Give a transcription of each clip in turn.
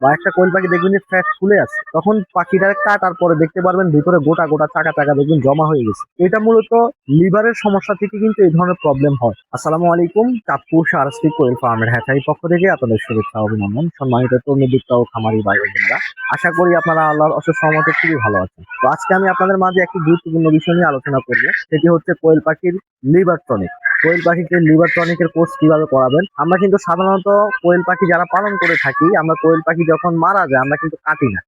বা একটা কোয়েল পাখি দেখবেন যে ফ্যাট ফুলে আছে, তখন পাখিটা কাটার পরে দেখতে পারবেন ভিতরে গোটা গোটা চাকা চাকা দেখবেন জমা হয়ে গেছে। এটা মূলত লিভারের সমস্যা থেকে কিন্তু এই ধরনের প্রবলেম হয়। আসসালামু আলাইকুম, চাঁদপুর সারস্বতী কোয়েল ফার্মের হ্যাচারি পক্ষ থেকে আপনাদের শুভেচ্ছা অভিনন্দন। সম্মানিত তরুণ বিক্তা ও খামারি ভাই বোনেরা, আশা করি আপনারা আল্লাহর অশেষ রহমতে খুবই ভালো আছেন। তো আজকে আমি আপনাদের মাঝে একটি গুরুত্বপূর্ণ বিষয় নিয়ে আলোচনা করব, সেটি হচ্ছে কোয়েল পাখির লিভার টনিক। কোয়েল পাখিকে লিভার টনিকের কোর্স কিভাবে করাবেন। আমরা কিন্তু সাধারণত কোয়েল পাখি যারা পালন করে থাকি, আমরা কোয়েল পাখি যখন মারা যায় আমরা কিন্তু কাটি না।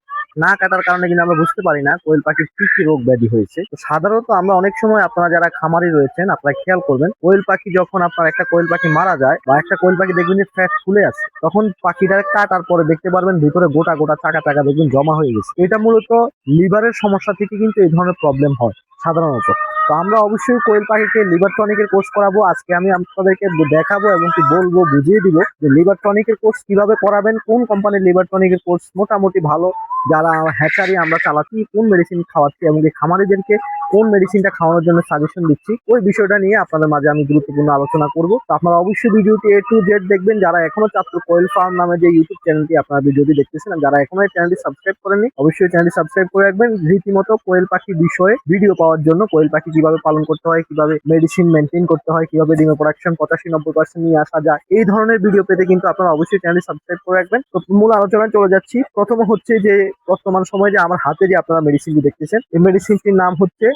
না কাটার কারণে কিন্তু আমরা বুঝতে পারি না কোয়েল পাখির কি কি রোগ ব্যাধি হয়েছে। তো সাধারণত আমরা অনেক সময়, আপনারা যারা খামারি রয়েছেন আপনারা খেয়াল করবেন, কোয়েল পাখি যখন আপনার একটা কোয়েল পাখি মারা যায় বা একটা কোয়েল পাখি দেখবেন যে ফ্যাট ফুলে আছে, তখন পাখিটা কাটার পরে দেখতে পারবেন ভিতরে গোটা গোটা চাকা চাকা দেখবেন জমা হয়ে গেছে। এটা মূলত লিভারের সমস্যা থেকে কিন্তু এই ধরনের প্রবলেম হয় সাধারণত। তো আমরা অবশ্যই কোয়েল পাখিকে লিভার টনিকের কোর্স করাবো। আজকে আমি আপনাদেরকে দেখাবো এবং কি বলবো, বুঝিয়ে দিব যে লিভার টনিকের কোর্স কিভাবে করাবেন, কোন কোম্পানির লিভার টনিকের কোর্স মোটামুটি ভালো, যারা হ্যাচারি আমরা চালাচ্ছি কোন মেডিসিন খাওয়াচ্ছি এবং এই খামারিদেরকে কোন মেডিসিনটা খাওয়ানোর জন্য সাজেশন দিচ্ছি, ওই বিষয়টা নিয়ে আপনাদের মাঝে আমি গুরুত্বপূর্ণ আলোচনা করব। তো আপনারা অবশ্যই ভিডিওটি A to Z দেখবেন। যারা এখনো চাঁদপুর কোয়েল ফার্ম নামে যে ইউটিউব চ্যানেলটি আপনারা ভিডিওটি দেখতেছেন, যারা এখনো এই চ্যানেলটি সাবস্ক্রাইব করেননি অবশ্যই চ্যানেলটি সাবস্ক্রাইব করে রাখবেন রীতিমতো কোয়েল পাখি বিষয়ে ভিডিও পাওয়ার জন্য। কোয়েল পাখি কিভাবে পালন করতে হয়, কিভাবে মেডিসিন মেনটেন করতে হয়, কিভাবে ডিমের প্রোডাকশন 85-90% নিয়ে আসা যায়, এই ধরনের ভিডিও পেতে কিন্তু আপনারা অবশ্যই চ্যানেলটি সাবস্ক্রাইব করে রাখবেন। তো মূল আলোচনায় চলে যাচ্ছি। প্রথম হচ্ছে যে বর্তমান সময়ে যে আমার হাতে যে আপনারা মেডিসিনটি দেখতেছেন, এই মেডিসিনটির নাম হচ্ছে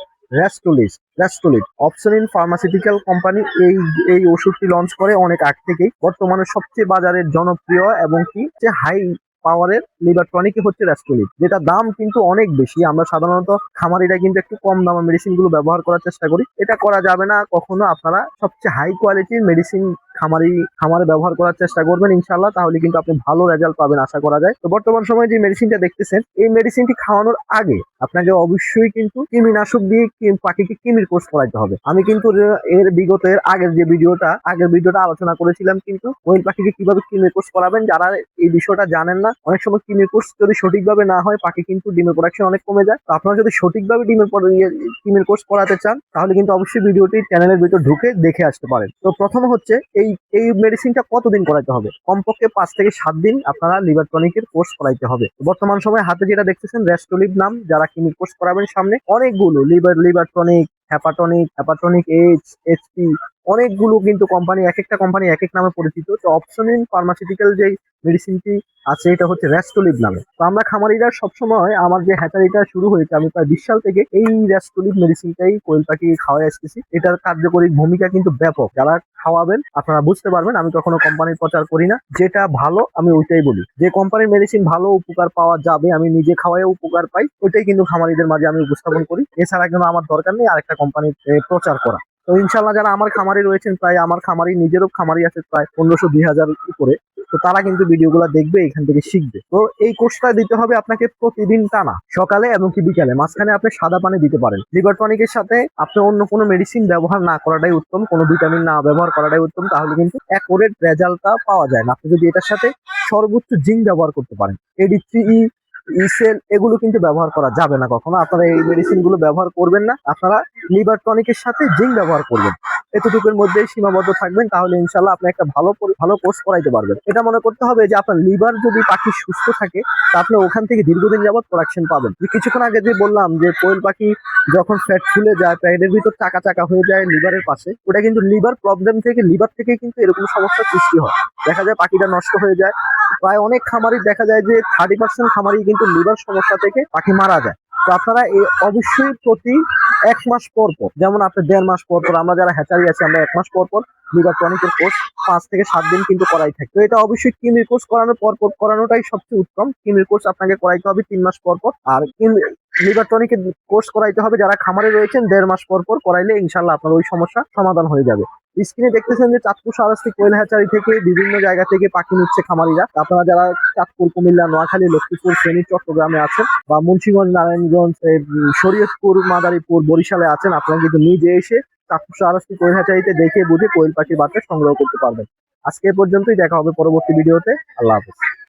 রেস্টোলিড। অপসনিন ফার্মাসিউটিক্যাল কোম্পানি এই ওষুধটি লঞ্চ করে অনেক আগ থেকেই। বর্তমানে সবচেয়ে বাজারের জনপ্রিয় এবং কি হাই পাওয়ারের লিভার টনিকই হচ্ছে রেস্টোলিড, যেটা দাম কিন্তু অনেক বেশি। আমরা সাধারণত খামারিরা কিন্তু একটু কম দামের মেডিসিন গুলো ব্যবহার করার চেষ্টা করি, এটা করা যাবে না কখনো। আপনারা সবচেয়ে হাই কোয়ালিটির মেডিসিন খামারে ব্যবহার করার চেষ্টা করবেন ইনশাল্লাহ, তাহলে কিন্তু আপনি ভালো রেজাল্ট পাবেন আশা করা যায়। তো বর্তমান সময়ে যে মেডিসিনটা দেখতেছেন, এই মেডিসিনটি খাওয়ানোর আগে আপনাকে অবশ্যই কিন্তু কৃমিনাশক দিয়ে পাখিকে কৃমির কোর্স করাইতে হবে। আমি কিন্তু এর আগের ভিডিওটা আলোচনা করেছিলাম কিন্তু কোয়েল পাখিকে কিভাবে কৃমির কোর্স করাবেন। যারা এই বিষয়টা জানেন না, অনেক সময় কৃমির কোর্স যদি সঠিকভাবে না হয় পাখি কিন্তু ডিমের প্রোডাকশন অনেক কমে যায়। তো আপনারা যদি সঠিকভাবে কৃমির কোর্স করাতে চান, তাহলে কিন্তু অবশ্যই ভিডিওটি চ্যানেলের ভিতর ঢুকে দেখে আসতে পারেন। তো প্রথম হচ্ছে এই মেডিসিনটা কতদিন করাইতে হবে, কমপক্ষে 5 থেকে 7 দিন আপনারা লিভার টনিকের কোর্স করাইতে হবে। বর্তমান সময়ে হাতে যেটা দেখতেছেন রেস্টোলিড নাম, যারা কৃমির কোর্স করাবেন সামনে অনেকগুলো লিভার টনিক, হ্যাপাটনিক এইচপি, অনেকগুলো কিন্তু কোম্পানি, এক একটা কোম্পানি এক এক নামে পরিচিত। তো অপসনিন ফার্মাসিউটিক্যাল যে মেডিসিনটি আছে এটা হচ্ছে রেস্টোলিড নামে। তো আমরা খামারিরা সবসময়, আমার যে হ্যাচারিটা শুরু হয়েছে আমি প্রায় 20 সাল থেকে এই রেস্টোলিড মেডিসিনটাই কোয়েল পাখি খাওয়াই আসতেছি। এটার কার্যকরী ভূমিকা কিন্তু ব্যাপক। যারা খাওয়াবেন আপনারা বুঝতে পারবেন, আমি কখনো কোম্পানির প্রচার করি না, যেটা ভালো আমি ওইটাই বলি। যে কোম্পানির মেডিসিন ভালো উপকার পাওয়া যাবে, আমি নিজে খাওয়াই উপকার পাই, ওইটাই কিন্তু খামারিদের মাঝে আমি উপস্থাপন করি। এছাড়া কিন্তু আমার দরকার নেই আরেকটা কোম্পানির প্রচার করা। তো ইনশাল্লাহ যারা আমার খামারি রয়েছেন, প্রায় আমার খামারি নিজেরও খামারি আছে প্রায় 1500-2000 উপরে, তো তারা কিন্তু ভিডিওগুলো দেখবে, এখান থেকে শিখবে। তো এই কোর্সটা দিতে হবে আপনাকে প্রতিদিন টানা, সকালে এবং কি বিকালে। মাঝখানে আপনি সাদা পানি দিতে পারেন। লিভার টনিকের সাথে আপনি অন্য কোনো মেডিসিন ব্যবহার না করাটাই উত্তম, কোনো ভিটামিন না ব্যবহার করাটাই উত্তম, তাহলে কিন্তু অ্যাকুরেট রেজাল্টটা পাওয়া যায় না। আপনি যদি এটার সাথে সর্বোচ্চ জিঙ্ক ব্যবহার করতে পারেন, AD3E, ইসেল, এগুলো কিন্তু ব্যবহার করা যাবে না কখনো। আপনারা এই মেডিসিন গুলো ব্যবহার করবেন না, আপনারা লিভার টনিকের সাথে জিঙ্ক ব্যবহার করবেন। এতটুকুর মধ্যেই সীমাবদ্ধ থাকবেন, তাহলে ইনশাল্লাহ আপনি একটা ভালো কোর্স করাইতে পারবেন। এটা মনে করতে হবে যে আপনার লিভার যদি পাখি সুস্থ থাকে, তা আপনি ওখান থেকে দীর্ঘদিন যাবত প্রোডাকশন পাবেন। কিছুক্ষণ আগে যে বললাম যে কোয়েল পাখি যখন ফ্যাট ফুলে যায়, পেটের ভিতর চাকা চাকা হয়ে যায় লিভারের পাশে, ওটা কিন্তু লিভার প্রবলেম থেকে, লিভার থেকে কিন্তু এরকম সমস্যার সৃষ্টি হয়। দেখা যায় পাখিটা নষ্ট হয়ে যায়। প্রায় অনেক খামারি দেখা যায় যে 30% খামারি কিন্তু লিভার সমস্যা থেকে পাখি মারা যায়। তো আপনারা অবশ্যই প্রতি 1 মাস পর পর, যেমন আপনি 1.5 মাস পর পর, আমরা যারা হ্যাচারি আছি আমরা 1 মাস পর পর লিভার টনিকের কোর্স 5 থেকে 7 দিন কিন্তু করাই থাকি। তো এটা অবশ্যই কৃমির কোর্স করানোর পর করানোটাই সবচেয়ে উত্তম। কৃমির কোর্স আপনাকে করাইতে হবে 3 মাস পর পর, আর লিভার টনিকের কোর্স করাইতে হবে যারা খামারে রয়েছেন 1.5 মাস পর পর করাইলে ইনশাল্লাহ আপনার ওই সমস্যা সমাধান হয়ে যাবে। স্ক্রিনে দেখতেছেন যে চাঁদপুর সারস্বতী কোয়েল হ্যাচারি থেকে বিভিন্ন জায়গা থেকে পাখি নিচ্ছে খামারিরা। আপনারা যারা চাঁদপুর, কুমিল্লা, নোয়াখালী, লক্ষ্মীপুর, ফেনী, চট্টগ্রামে আছেন, বা মুন্সিগঞ্জ, নারায়ণগঞ্জ, শরীয়তপুর, মাদারীপুর, বরিশালে আছেন, আপনারা কিন্তু নিজে এসে চাঁদপুর সারস্বতী কোয়েল হ্যাচারিতে দেখে বুঝে কোয়েল পাখির বাচ্চা সংগ্রহ করতে পারবেন। আজকে এ পর্যন্তই, দেখা হবে পরবর্তী ভিডিওতে। আল্লাহ হাফেজ।